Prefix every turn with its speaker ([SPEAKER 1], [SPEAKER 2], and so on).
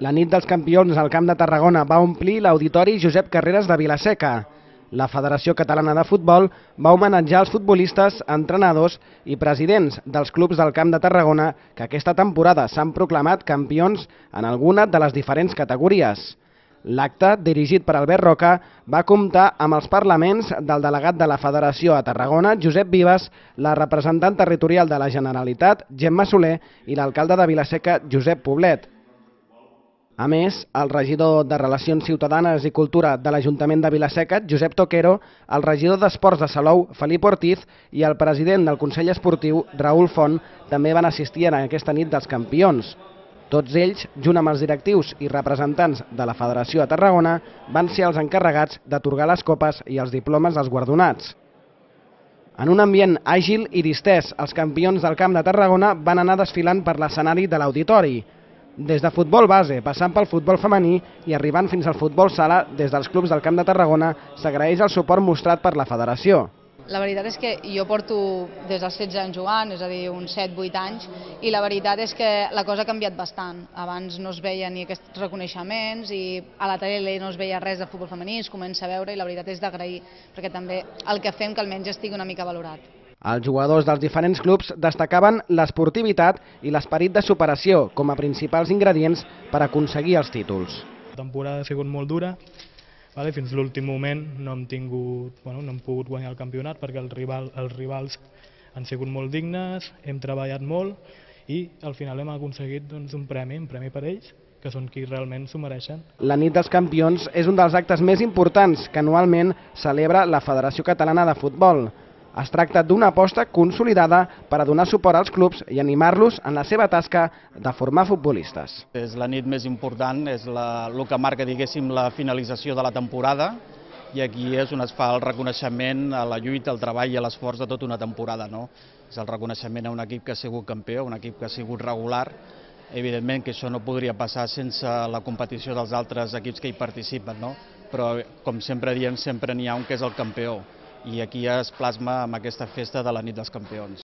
[SPEAKER 1] La nit dels campions al Camp de Tarragona va omplir l'Auditori Josep Carreras de Vila-seca. La Federació Catalana de Futbol va homenatjar els futbolistes, entrenadors i presidents dels clubs del Camp de Tarragona que aquesta temporada s'han proclamat campions en alguna de les diferents categories. L'acte, dirigit per Albert Roca, va comptar amb els parlaments del delegat de la Federació a Tarragona, Josep Vives, la representant territorial de la Generalitat, Gemma Soler, i l'alcalde de Vila-seca, Josep Poblet. A més, el regidor de Relacions Ciutadanes i Cultura de l'Ajuntament de Vila-seca, Josep Toquero, el regidor d'Esports de Salou, Felip Ortiz, i el president del Consell Esportiu, Raül Font, també van assistir en aquesta nit dels campions. Tots ells, junt amb els directius i representants de la Federació a Tarragona, van ser els encarregats d'atorgar les copes i els diplomes als guardonats. En un ambient àgil i distès, els campions del Camp de Tarragona van anar desfilant per l'escenari de l'Auditori. Des de futbol base, passant pel futbol femení i arribant fins al futbol sala, des dels clubs del Camp de Tarragona s'agraeix el suport mostrat per la Federació.
[SPEAKER 2] La veritat és que jo porto des dels 16 anys jugant, és a dir, uns 7-8 anys, i la veritat és que la cosa ha canviat bastant. Abans no es veia ni aquests reconeixements i a la tele no es veia res de futbol femení, es comença a veure i la veritat és d'agrair, perquè també el que fem que almenys estigui una mica valorat.
[SPEAKER 1] Els jugadors dels diferents clubs destacaven l'esportivitat i l'esperit de superació com a principals ingredients per aconseguir els títols.
[SPEAKER 3] La temporada ha sigut molt dura. Fins a l'últim moment no hem pogut guanyar el campionat perquè els rivals han sigut molt dignes, hem treballat molt i al final hem aconseguit un premi per ells, que són qui realment s'ho mereixen.
[SPEAKER 1] La nit dels campions és un dels actes més importants que anualment celebra la Federació Catalana de Futbol. Es tracta d'una aposta consolidada per a donar suport als clubs i animar-los en la seva tasca de formar futbolistes.
[SPEAKER 4] És la nit més important, és el que marca, diguéssim, la finalització de la temporada i aquí és on es fa el reconeixement a la lluita, al treball i a l'esforç de tota una temporada. És el reconeixement a un equip que ha sigut campió, un equip que ha sigut regular. Evidentment que això no podria passar sense la competició dels altres equips que hi participen, però com sempre diem, sempre n'hi ha un que és el campió. I aquí es plasma amb aquesta festa de la nit dels campions.